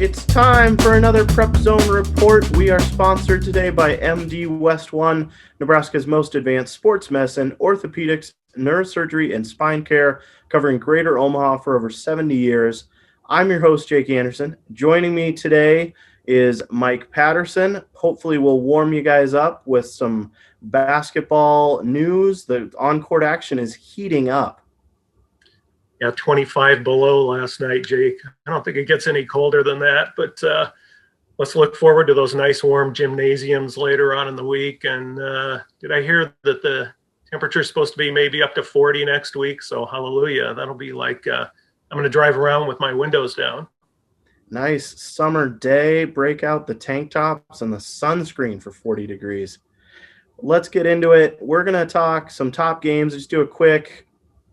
It's time for another Prep Zone report. We are sponsored today by MD West One, Nebraska's most advanced sports medicine, orthopedics, neurosurgery, and spine care, covering Greater Omaha for over 70 years. I'm your host, Jake Anderson. Joining me today is Mike Patterson. Hopefully we'll warm you guys up with some basketball news. The on-court action is heating up. Yeah, 25 below last night, Jake. I don't think it gets any colder than that, but let's look forward to those nice warm gymnasiums later on in the week. And did I hear that the temperature is supposed to be maybe up to 40 next week? So hallelujah. That'll be like I'm going to drive around with my windows down. Nice summer day. Break out the tank tops and the sunscreen for 40 degrees. Let's get into it. We're going to talk some top games. Just do a quick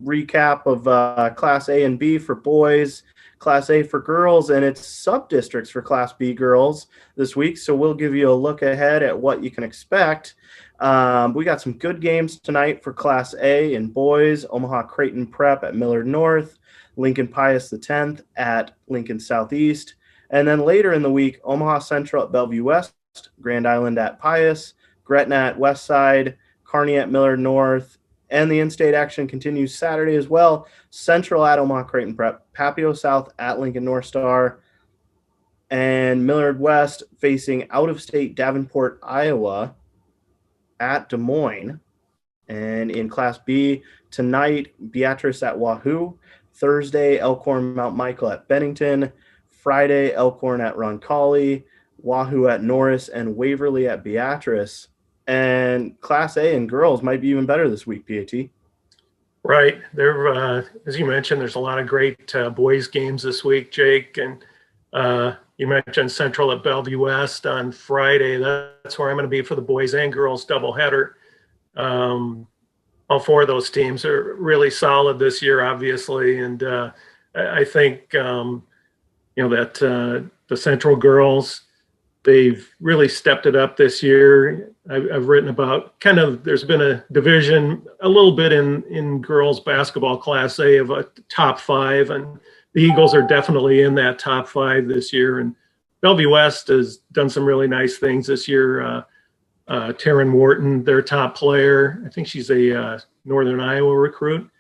recap of Class A and B for boys, Class A for girls, and it's sub-districts for Class B girls this week. So we'll give you a look ahead at what you can expect. We got some good games tonight for Class A and boys. Omaha Creighton Prep at Millard North, Lincoln Pius X at Lincoln Southeast, and then later in the week, Omaha Central at Bellevue West, Grand Island at Pius, Gretna at Westside, Kearney at Millard North, and the in-state action continues Saturday as well. Central at Omaha Creighton Prep, Papio South at Lincoln North Star, and Millard West facing out-of-state Davenport, Iowa at Des Moines. And in Class B, tonight, Beatrice at Wahoo. Thursday, Elkhorn Mount Michael at Bennington. Friday, Elkhorn at Roncalli. Wahoo at Norris, and Waverly at Beatrice. And Class A and girls might be even better this week, PAT. Right. There, as you mentioned, there's a lot of great boys games this week, Jake. And you mentioned Central at Bellevue West on Friday. That's where I'm going to be for the boys and girls doubleheader. All four of those teams are really solid this year, obviously. And I think, that the Central girls, they've really stepped it up this year. I've written about there's been a division a little bit in girls basketball Class A of a top five, and the Eagles are definitely in that top five this year. And Bellevue West has done some really nice things this year. Taryn Wharton, their top player, I think she's a Northern Iowa recruit.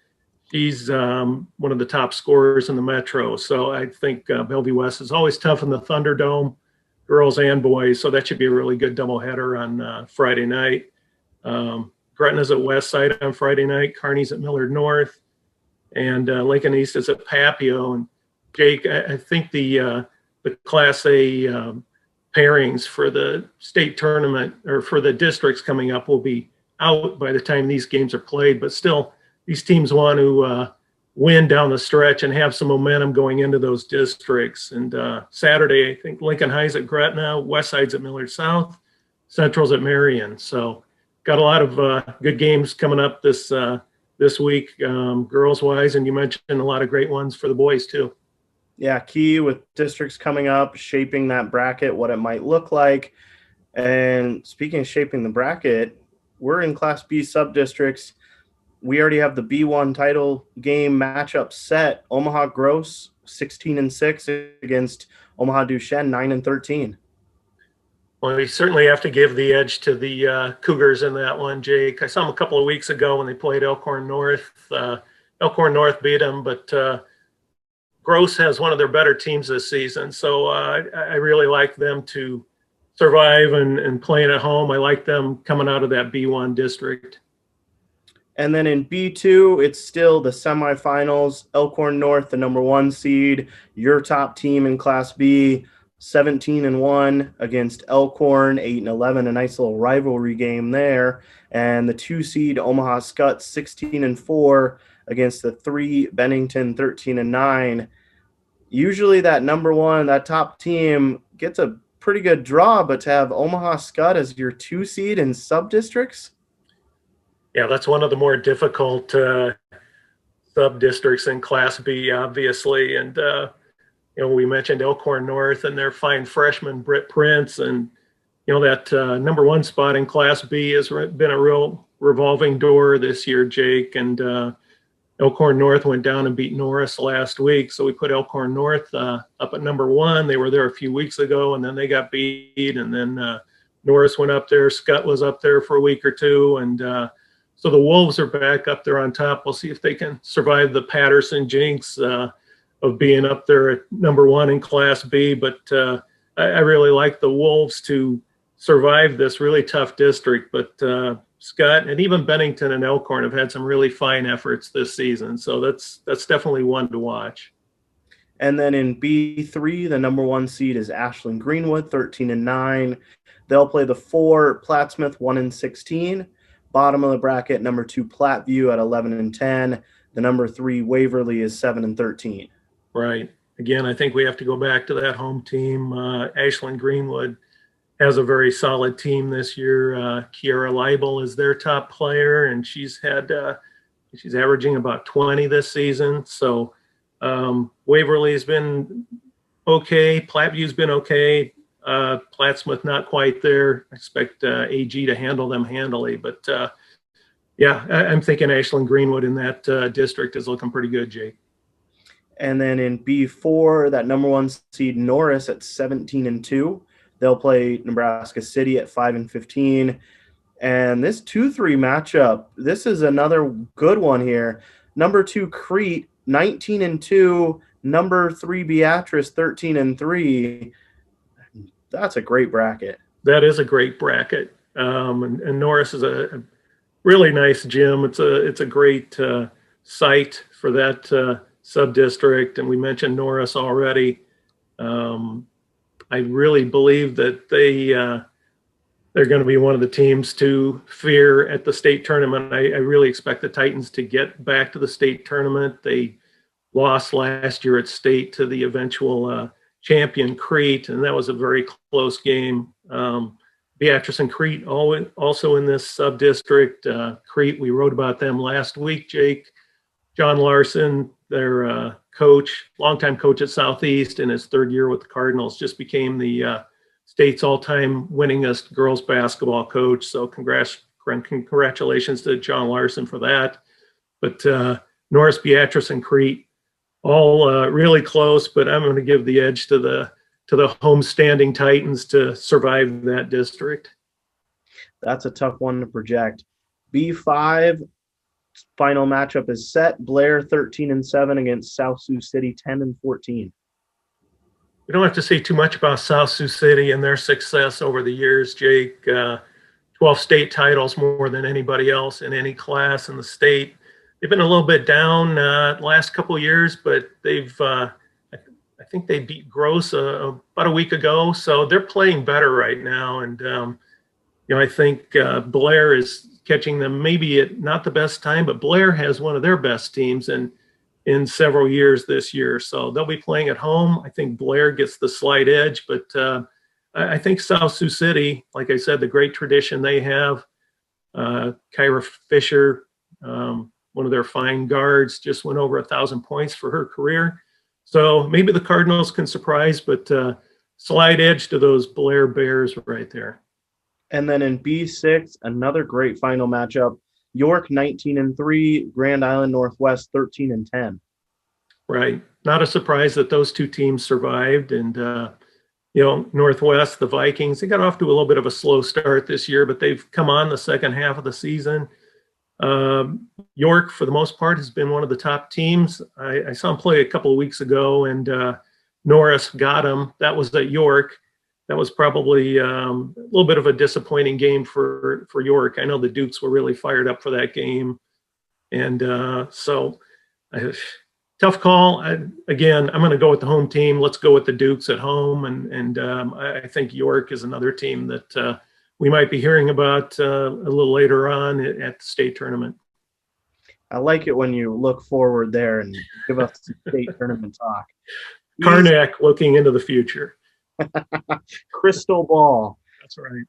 She's one of the top scorers in the Metro. So I think Bellevue West is always tough in the Thunderdome, girls and boys, so that should be a really good doubleheader on Friday night. Gretna's at Westside on Friday night, Kearney's at Millard North, and Lincoln East is at Papio. And Jake, I think the Class A pairings for the state tournament or for the districts coming up will be out by the time these games are played, but still these teams want to win down the stretch and have some momentum going into those districts. And Saturday, I think Lincoln High's at Gretna, Westside's at Millard South, Central's at Marion. So got a lot of good games coming up this week, girls-wise, and you mentioned a lot of great ones for the boys too. Yeah, key with districts coming up, shaping that bracket, what it might look like. And speaking of shaping the bracket, we're in Class B sub-districts. We already have the B1 title game matchup set. Omaha Gross 16-6 against Omaha Duchesne 9-13. Well, we certainly have to give the edge to the Cougars in that one, Jake. I saw them a couple of weeks ago when they played Elkhorn North. Elkhorn North beat them, but Gross has one of their better teams this season. So I really like them to survive and playing at home. I like them coming out of that B1 district. And then in B2, it's still the semifinals. Elkhorn North, the number 1 seed, your top team in Class B, 17-1 against Elkhorn, 8-11, a nice little rivalry game there. And the 2 seed Omaha Skutt, 16-4 against the 3 Bennington, 13-9. Usually that number 1, that top team gets a pretty good draw, but to have Omaha Skutt as your 2 seed in sub-districts? Yeah, that's one of the more difficult sub-districts in Class B, obviously. And, we mentioned Elkhorn North and their fine freshman, Britt Prince. And, that number 1 spot in Class B has been a real revolving door this year, Jake. And Elkhorn North went down and beat Norris last week, so we put Elkhorn North up at #1. They were there a few weeks ago, and then they got beat, and then Norris went up there. Scott was up there for a week or two, and so the Wolves are back up there on top. We'll see if they can survive the Patterson jinx of being up there at #1 in Class B, but I really like the Wolves to survive this really tough district, but Scott and even Bennington and Elkhorn have had some really fine efforts this season. So that's definitely one to watch. And then in B3, the #1 seed is Ashland Greenwood, 13-9. They'll play the 4 Plattsmouth, 1-16. Bottom of the bracket, #2 Platteview at 11-10. The #3 Waverly is 7-13. Right. Again, I think we have to go back to that home team. Ashland Greenwood has a very solid team this year. Kiara Leibel is their top player, and she's averaging about 20 this season. So Waverly's been okay. Plattview's been okay. Plattsmouth not quite there. I expect AG to handle them handily, but yeah, I'm thinking Ashland Greenwood in that district is looking pretty good, Jake. And then in B4, that #1 seed Norris at 17-2. They'll play Nebraska City at 5-15. And this 2-3 matchup, this is another good one here. #2 Crete, 19-2. #3 Beatrice, 13-3. That's a great bracket. That is a great bracket. And Norris is a really nice gym. It's a great site for that sub-district. And we mentioned Norris already. I really believe that they're going to be one of the teams to fear at the state tournament. I really expect the Titans to get back to the state tournament. They lost last year at state to the eventual champion Crete, and that was a very close game. Beatrice and Crete also in this sub-district. Crete, we wrote about them last week, Jake. John Larson, their coach, longtime coach at Southeast in his 3rd year with the Cardinals, just became the state's all-time winningest girls basketball coach. So congratulations to John Larson for that. But Norris, Beatrice, and Crete, all really close, but I'm going to give the edge to the homestanding Titans to survive that district. That's a tough one to project. B5, final matchup is set. Blair 13-7 against South Sioux City 10-14. We don't have to say too much about South Sioux City and their success over the years, Jake. 12 state titles, more than anybody else in any class in the state. They've been a little bit down last couple of years, but they've I think they beat Gross about a week ago, so they're playing better right now. And I think Blair is catching them maybe at not the best time, but Blair has one of their best teams in several years this year. So they'll be playing at home. I think Blair gets the slight edge, but I think South Sioux City, like I said, the great tradition they have. Kyra Fisher, one of their fine guards, just went over 1,000 points for her career. So maybe the Cardinals can surprise, but slight edge to those Blair Bears right there. And then in B6, another great final matchup. York 19-3, Grand Island Northwest 13-10. Right. Not a surprise that those two teams survived. And, Northwest, the Vikings, they got off to a little bit of a slow start this year, but they've come on the second half of the season. York, for the most part, has been one of the top teams. I saw him play a couple of weeks ago, and Norris got him. That was at York. That was probably a little bit of a disappointing game for York. I know the Dukes were really fired up for that game. And tough call. I'm going to go with the home team. Let's go with the Dukes at home. And I think York is another team that we might be hearing about a little later on at the state tournament. I like it when you look forward there and give us some state tournament talk. Karnak looking into the future. Crystal ball. That's right.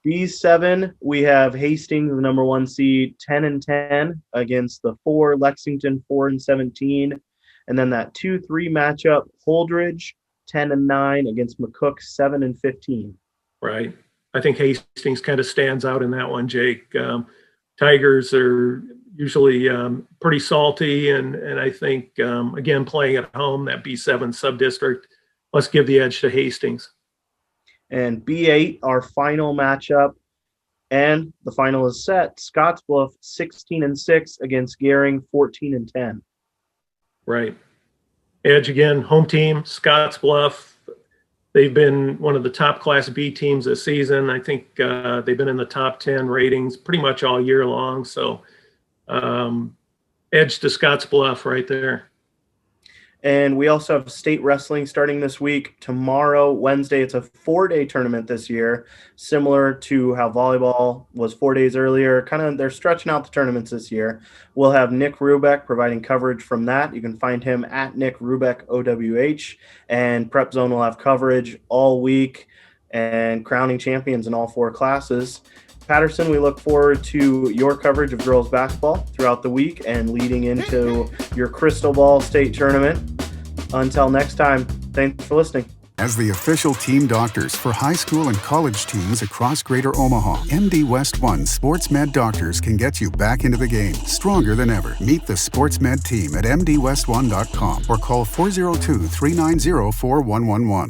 B7, we have Hastings, the number 1 seed, 10-10 against the 4 Lexington, 4-17. And then that 2-3 matchup, Holdridge, 10-9 against McCook, 7-15. Right. I think Hastings kind of stands out in that one, Jake. Tigers are usually pretty salty. And I think, again, playing at home, that B7 subdistrict, let's give the edge to Hastings. And B8, our final matchup, and the final is set. Scottsbluff 16-6 against Gehring 14-10. Right. Edge again, home team, Scottsbluff. They've been one of the top Class B teams this season. I think they've been in the top 10 ratings pretty much all year long. So edge to Scottsbluff right there. And we also have state wrestling starting this week. Tomorrow, Wednesday, it's a 4-day tournament this year, similar to how volleyball was 4 days earlier. They're stretching out the tournaments this year. We'll have Nick Rubeck providing coverage from that. You can find him at Nick Rubeck OWH, and Prep Zone will have coverage all week and crowning champions in all 4 classes. Patterson, we look forward to your coverage of girls basketball throughout the week and leading into your Crystal Ball state tournament. Until next time, thanks for listening. As the official team doctors for high school and college teams across Greater Omaha, MD West One Sports Med Doctors can get you back into the game stronger than ever. Meet the Sports Med team at mdwest1.com or call 402-390-4111.